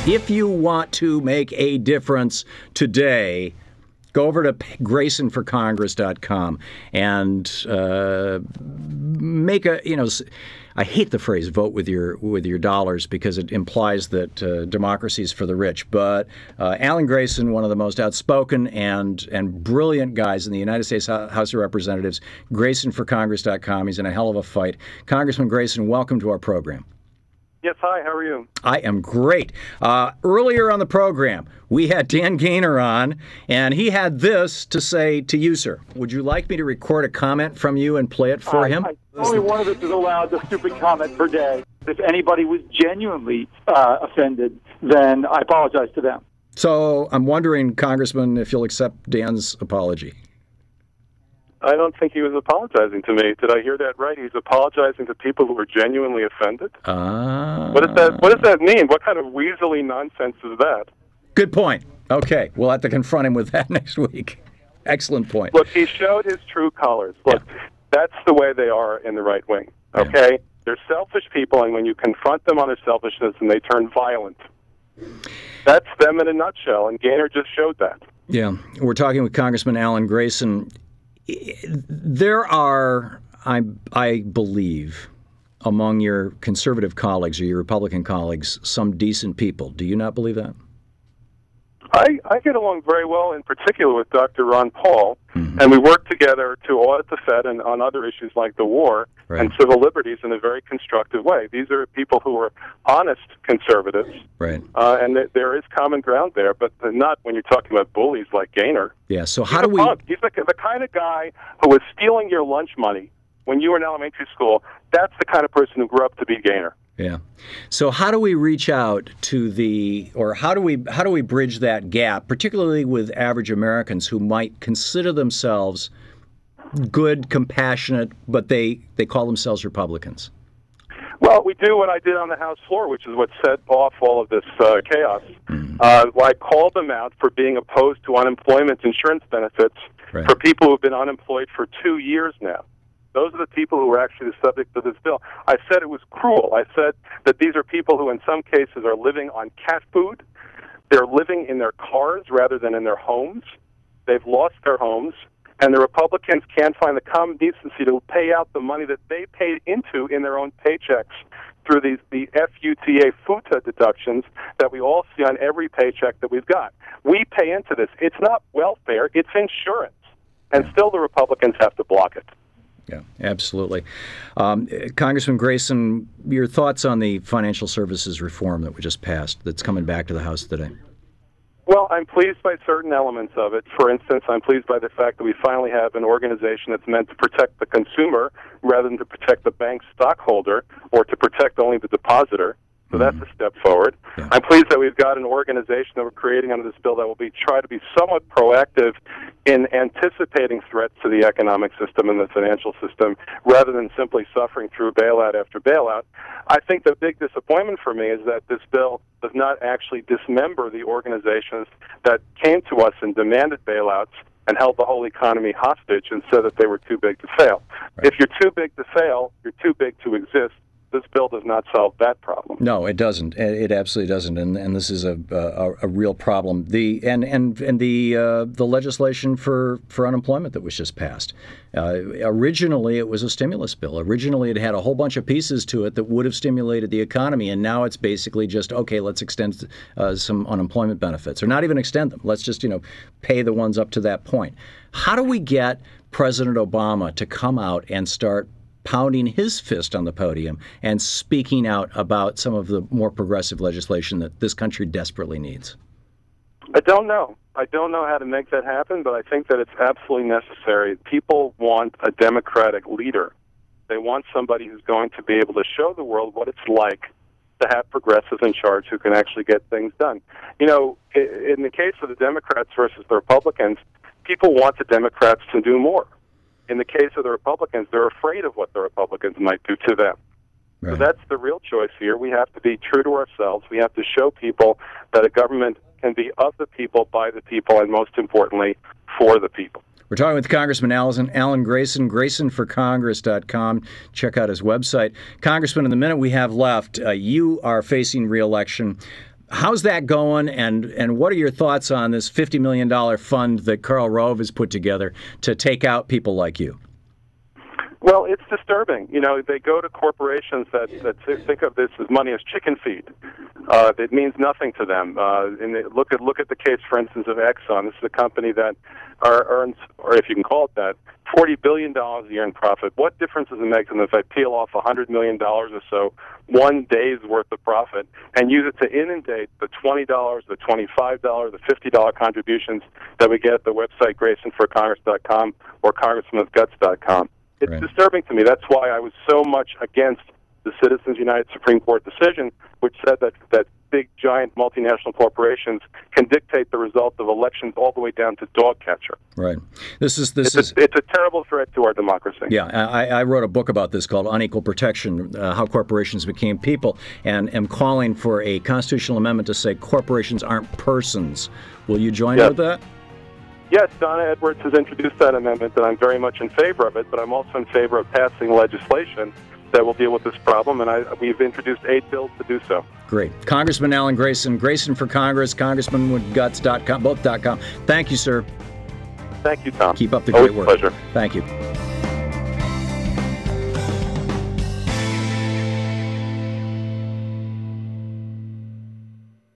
If you want to make a difference today, go over to GraysonForCongress.com and make a, I hate the phrase "vote with your dollars" because it implies that democracy is for the rich. But Alan Grayson, one of the most outspoken and brilliant guys in the United States House of Representatives, GraysonForCongress.com. He's in a hell of a fight. Congressman Grayson, welcome to our program. Yes, hi, how are you? I am great. Earlier on the program, we had Dan Gaynor on, and he had this to say to you, sir. Would you like me to record a comment from you and play it for him? Only one of us is allowed a stupid comment per day. If anybody was genuinely offended, then I apologize to them. So I'm wondering, Congressman, if you'll accept Dan's apology. I don't think he was apologizing to me. Did I hear that right? He's apologizing to people who were genuinely offended? What does that mean? What kind of weaselly nonsense is that? Good point. Okay, we'll have to confront him with that next week. Excellent point. Look, he showed his true colors. Look, that's the way they are in the right wing, okay? Yeah. They're selfish people, and when you confront them on their selfishness, and they turn violent. That's them in a nutshell, and Gaynor just showed that. Yeah, we're talking with Congressman Alan Grayson. There are, I believe, among your conservative colleagues or your Republican colleagues, some decent people. Do you not believe that? I get along very well, in particular with Dr. Ron Paul, and we work together to audit the Fed and on other issues like the war and civil liberties in a very constructive way. These are people who are honest conservatives, and there is common ground there, but not when you're talking about bullies like Gaynor. Yeah. So how do we? He's the kind of guy who was stealing your lunch money when you were in elementary school. That's the kind of person who grew up to be Gaynor. Yeah. So how do we reach out to how do we bridge that gap, particularly with average Americans who might consider themselves good, compassionate, but they call themselves Republicans? Well, we do what I did on the House floor, which is what set off all of this chaos. I called them out for being opposed to unemployment insurance benefits for people who have been unemployed for 2 years now. Those are the people who are actually the subject of this bill. I said it was cruel. I said that these are people who in some cases are living on cat food. They're living in their cars rather than in their homes. They've lost their homes. And the Republicans can't find the common decency to pay out the money that they paid into in their own paychecks through the FUTA, FUTA deductions that we all see on every paycheck that we've got. We pay into this. It's not welfare. It's insurance. And still the Republicans have to block it. Yeah, absolutely. Congressman Grayson, your thoughts on the financial services reform that we just passed that's coming back to the House today? Well, I'm pleased by certain elements of it. For instance, I'm pleased by the fact that we finally have an organization that's meant to protect the consumer rather than to protect the bank stockholder or to protect only the depositor. So that's a step forward. Yeah. I'm pleased that we've got an organization that we're creating under this bill that will try to be somewhat proactive in anticipating threats to the economic system and the financial system rather than simply suffering through bailout after bailout. I think the big disappointment for me is that this bill does not actually dismember the organizations that came to us and demanded bailouts and held the whole economy hostage and said that they were too big to fail. Right. If you're too big to fail, you're too big to exist. This bill does not solve that problem. No, it doesn't. It absolutely doesn't, and this is a real problem. The legislation for unemployment that was just passed. Originally, it was a stimulus bill. Originally, it had a whole bunch of pieces to it that would have stimulated the economy, and now it's basically just let's extend some unemployment benefits, or not even extend them. Let's just pay the ones up to that point. How do we get President Obama to come out and start pounding his fist on the podium and speaking out about some of the more progressive legislation that this country desperately needs? I don't know. I don't know how to make that happen, but I think that it's absolutely necessary. People want a Democratic leader. They want somebody who's going to be able to show the world what it's like to have progressives in charge who can actually get things done. In the case of the Democrats versus the Republicans, people want the Democrats to do more. In the case of the Republicans, they're afraid of what the Republicans might do to them. Right. So that's the real choice here. We have to be true to ourselves. We have to show people that a government can be of the people, by the people, and most importantly, for the people. We're talking with Congressman Alan Grayson, GraysonForCongress.com. Check out his website. Congressman, in the minute we have left, you are facing re-election. how's that going, and what are your thoughts on this $50 million fund that Karl Rove has put together to take out people like you? Well, it's disturbing. You know, they go to corporations that think of this as money as chicken feed. It means nothing to them. And look at the case, for instance, of Exxon. This is a company that earns, or if you can call it that, $40 billion a year in profit. What difference does it make to them if I peel off $100 million or so, one day's worth of profit, and use it to inundate the $20, the $25, the $50 contributions that we get at the website GraysonForCongress.com or CongressmanWithGuts.com? It's disturbing to me. That's why I was so much against the Citizens United Supreme Court decision, which said that big, giant multinational corporations can dictate the result of elections all the way down to dog catcher. Right. It's a terrible threat to our democracy. Yeah, I wrote a book about this called Unequal Protection, How Corporations Became People, and am calling for a constitutional amendment to say corporations aren't persons. Will you join with that? Yes, Donna Edwards has introduced that amendment, and I'm very much in favor of it, but I'm also in favor of passing legislation that will deal with this problem, and we've introduced 8 bills to do so. Great. Congressman Alan Grayson, Grayson for Congress, CongressmanWithGuts.com, both.com. Thank you, sir. Thank you, Thom. Keep up the great work. Pleasure. Thank you.